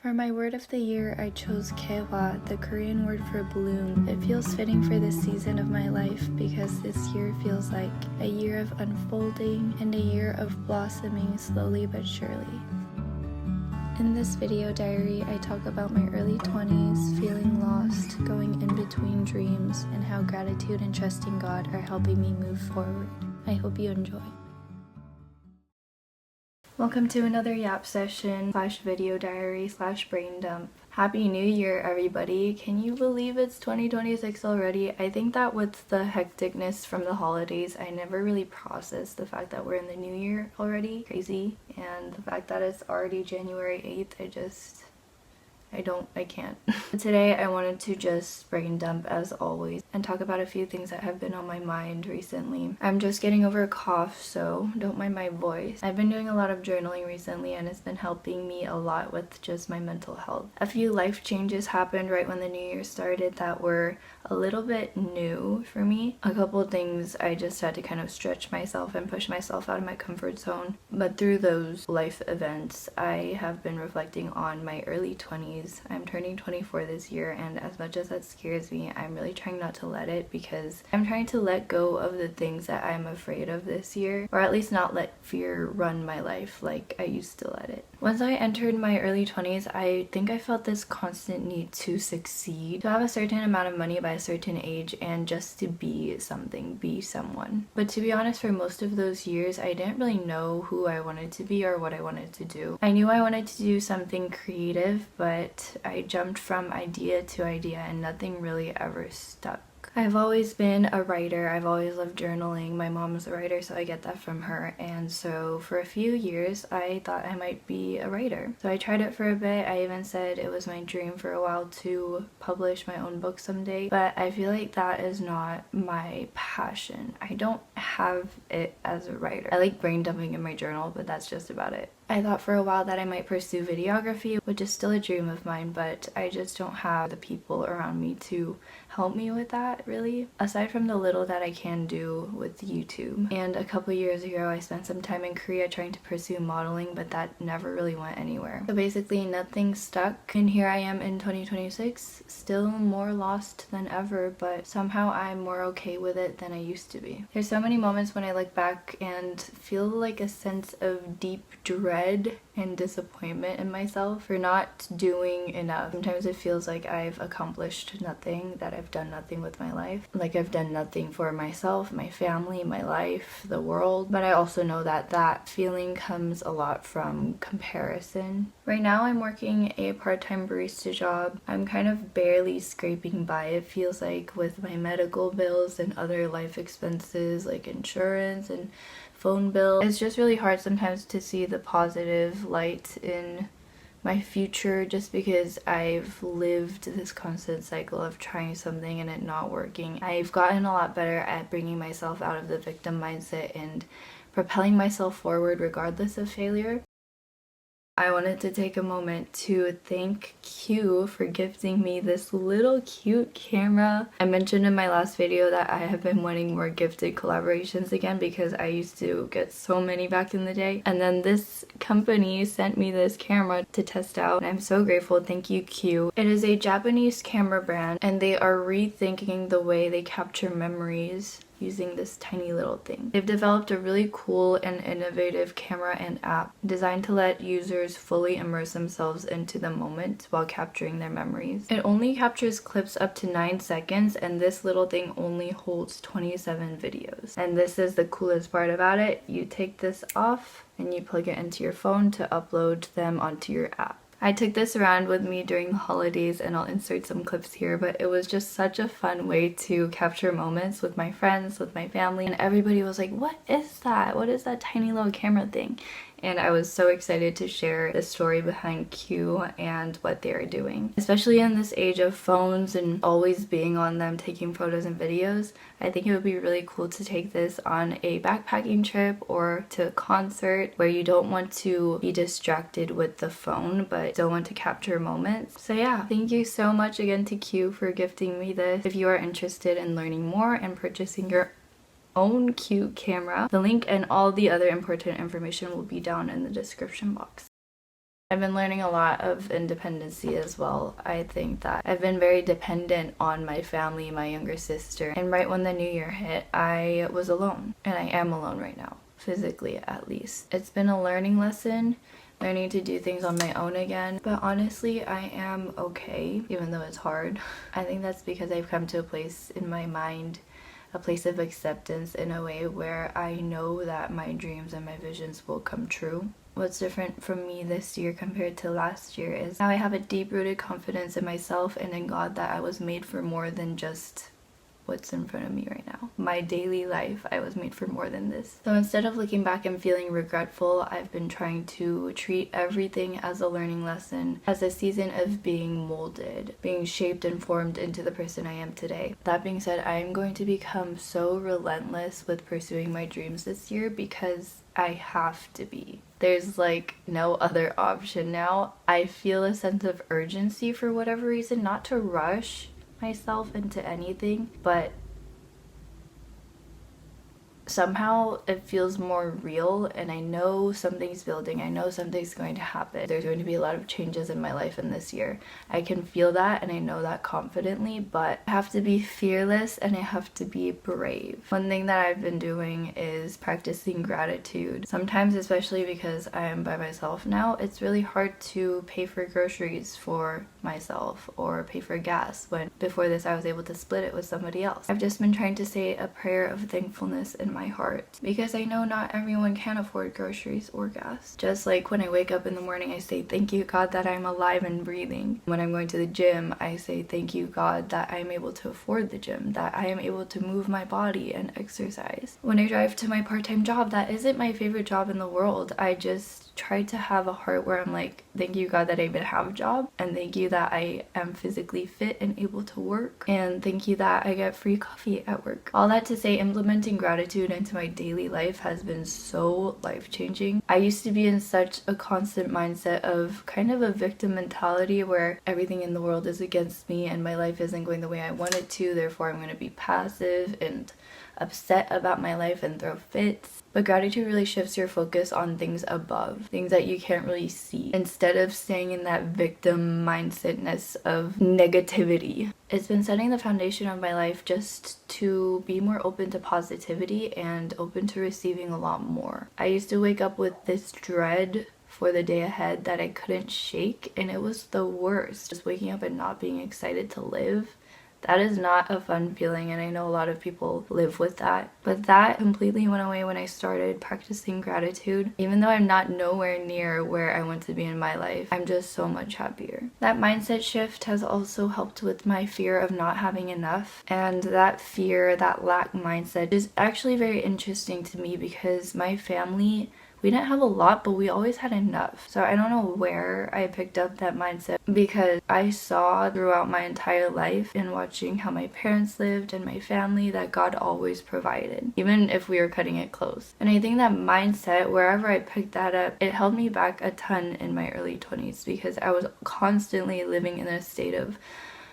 For my word of the year, I chose kewa, the Korean word for bloom. It feels fitting for this season of my life because this year feels like a year of unfolding and a year of blossoming slowly but surely. In this video diary, I talk about my early 20s, feeling lost, going in between dreams, and how gratitude and trusting God are helping me move forward. I hope you enjoy. Welcome to another yap session / video diary / brain dump. Happy New Year, everybody. Can you believe it's 2026 already? I think that with the hecticness from the holidays, I never really processed the fact that we're in the new year already. Crazy. And the fact that it's already January 8th, I can't. Today I wanted to just brain dump as always and talk about a few things that have been on my mind recently. I'm just getting over a cough, so don't mind my voice. I've been doing a lot of journaling recently and it's been helping me a lot with just my mental health. A few life changes happened right when the new year started that were a little bit new for me. A couple of things I just had to kind of stretch myself and push myself out of my comfort zone. But through those life events, I have been reflecting on my early 20s. I'm turning 24 this year, and as much as that scares me, I'm really trying not to let it because I'm trying to let go of the things that I'm afraid of this year, or at least not let fear run my life like I used to let it. Once I entered my early 20s, I think I felt this constant need to succeed, to have a certain amount of money by a certain age, and just to be something, be someone. But to be honest, for most of those years, I didn't really know who I wanted to be or what I wanted to do. I knew I wanted to do something creative, but I jumped from idea to idea and nothing really ever stuck. I've always been a writer. I've always loved journaling. My mom's a writer, so I get that from her. And so for a few years, I thought I might be a writer. So I tried it for a bit. I even said it was my dream for a while to publish my own book someday. But I feel like that is not my passion. I don't have it as a writer. I like brain dumping in my journal, but that's just about it. I thought for a while that I might pursue videography, which is still a dream of mine, but I just don't have the people around me to help me with that, really. Aside from the little that I can do with YouTube. And a couple years ago, I spent some time in Korea trying to pursue modeling, but that never really went anywhere. So basically, nothing stuck. And here I am in 2026, still more lost than ever, but somehow I'm more okay with it than I used to be. There's so many moments when I look back and feel like a sense of deep dread and disappointment in myself for not doing enough. Sometimes it feels like I've accomplished nothing, that I've done nothing with my life, like I've done nothing for myself, my family, my life, the world. But I also know that that feeling comes a lot from comparison. Right now I'm working a part-time barista job. I'm kind of barely scraping by, it feels like, with my medical bills and other life expenses like insurance and phone bill. It's just really hard sometimes to see the positive light in my future just because I've lived this constant cycle of trying something and it not working. I've gotten a lot better at bringing myself out of the victim mindset and propelling myself forward regardless of failure. I wanted to take a moment to thank Q for gifting me this little cute camera. I mentioned in my last video that I have been wanting more gifted collaborations again because I used to get so many back in the day. And then this company sent me this camera to test out. And I'm so grateful. Thank you, Q. It is a Japanese camera brand and they are rethinking the way they capture memories using this tiny little thing. They've developed a really cool and innovative camera and app designed to let users fully immerse themselves into the moment while capturing their memories. It only captures clips up to 9 seconds and this little thing only holds 27 videos. And this is the coolest part about it. You take this off and you plug it into your phone to upload them onto your app. I took this around with me during the holidays and I'll insert some clips here, but it was just such a fun way to capture moments with my friends, with my family, and everybody was like, what is that? What is that tiny little camera thing? And I was so excited to share the story behind Q and what they are doing. Especially in this age of phones and always being on them, taking photos and videos, I think it would be really cool to take this on a backpacking trip or to a concert where you don't want to be distracted with the phone but still want to capture moments. So yeah, thank you so much again to Q for gifting me this. If you are interested in learning more and purchasing your own cute camera, the link and all the other important information will be down in the description box. I've been learning a lot of independency as well. I think that I've been very dependent on my family, my younger sister, and right when the new year hit, I was alone, and I am alone right now, physically at least. It's been a learning lesson, learning to do things on my own again, but honestly, I am okay, even though it's hard. I think that's because I've come to a place in my mind, a place of acceptance in a way where I know that my dreams and my visions will come true. What's different from me this year compared to last year is now I have a deep-rooted confidence in myself and in God that I was made for more than just what's in front of me right now. My daily life, I was made for more than this. So instead of looking back and feeling regretful, I've been trying to treat everything as a learning lesson, as a season of being molded, being shaped and formed into the person I am today. That being said, I am going to become so relentless with pursuing my dreams this year because I have to be. There's like no other option now. I feel a sense of urgency for whatever reason, not to rush myself into anything, but somehow it feels more real, and I know something's building. I know something's going to happen. There's going to be a lot of changes in my life in this year. I can feel that and I know that confidently, but I have to be fearless and I have to be brave. One thing that I've been doing is practicing gratitude. Sometimes, especially because I am by myself now, it's really hard to pay for groceries for myself or pay for gas when before this I was able to split it with somebody else. I've just been trying to say a prayer of thankfulness in my heart because I know not everyone can afford groceries or gas. Just like when I wake up in the morning, I say thank you God that I'm alive and breathing. When I'm going to the gym, I say thank you God that I'm able to afford the gym, that I am able to move my body and exercise. When I drive to my part-time job, that isn't my favorite job in the world. I just try to have a heart where I'm like, thank you God that I even have a job, and thank you that I am physically fit and able to work, and thank you that I get free coffee at work. All that to say, implementing gratitude into my daily life has been so life-changing. I used to be in such a constant mindset of kind of a victim mentality where everything in the world is against me and my life isn't going the way I want it to, therefore I'm going to be passive and upset about my life and throw fits. But gratitude really shifts your focus on things above, things that you can't really see, instead of staying in that victim mindsetness of negativity. It's been setting the foundation of my life just to be more open to positivity and open to receiving a lot more. I used to wake up with this dread for the day ahead that I couldn't shake, and it was the worst. Just waking up and not being excited to live. That is not a fun feeling, and I know a lot of people live with that. But that completely went away when I started practicing gratitude. Even though I'm not nowhere near where I want to be in my life, I'm just so much happier. That mindset shift has also helped with my fear of not having enough. And that fear, that lack mindset is actually very interesting to me because my family, we didn't have a lot, but we always had enough. So I don't know where I picked up that mindset because I saw throughout my entire life in watching how my parents lived and my family that God always provided, even if we were cutting it close. And I think that mindset, wherever I picked that up, it held me back a ton in my early 20s because I was constantly living in a state of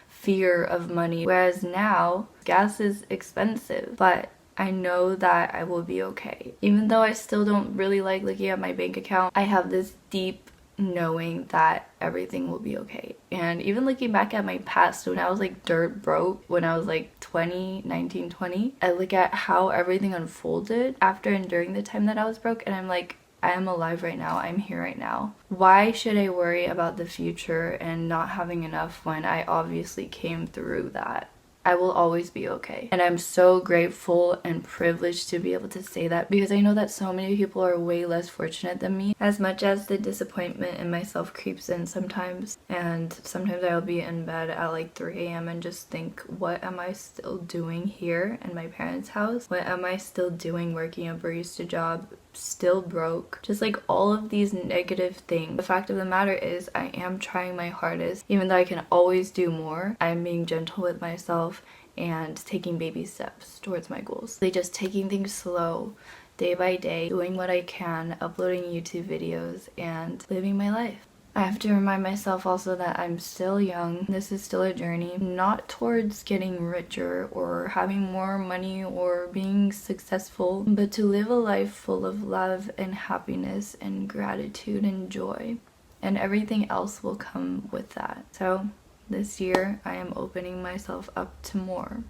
fear of money. Whereas now, gas is expensive, but I know that I will be okay. Even though I still don't really like looking at my bank account, I have this deep knowing that everything will be okay. And even looking back at my past when I was like dirt broke, when I was like 19, 20, I look at how everything unfolded after and during the time that I was broke, and I'm like, I am alive right now. I'm here right now. Why should I worry about the future and not having enough when I obviously came through that? I will always be okay. And I'm so grateful and privileged to be able to say that because I know that so many people are way less fortunate than me. As much as the disappointment in myself creeps in sometimes, and sometimes I'll be in bed at like 3 a.m. and just think, what am I still doing here in my parents' house? What am I still doing working a barista job? Still broke. Just like all of these negative things. The fact of the matter is I am trying my hardest. Even though I can always do more, I'm being gentle with myself and taking baby steps towards my goals. Like just taking things slow, day by day, doing what I can, uploading YouTube videos, and living my life. I have to remind myself also that I'm still young. This is still a journey, not towards getting richer or having more money or being successful, but to live a life full of love and happiness and gratitude and joy. and everything else will come with that. So this year I am opening myself up to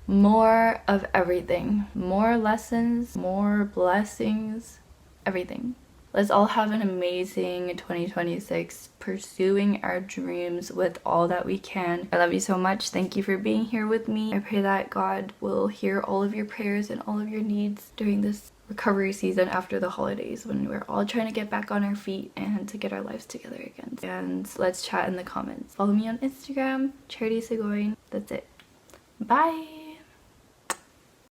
more of everything, more lessons, more blessings, everything. Let's all have an amazing 2026, pursuing our dreams with all that we can. I love you so much. Thank you for being here with me. I pray that God will hear all of your prayers and all of your needs during this recovery season after the holidays, when we're all trying to get back on our feet and to get our lives together again. And let's chat in the comments. Follow me on Instagram, Charity Segoin. That's it. Bye!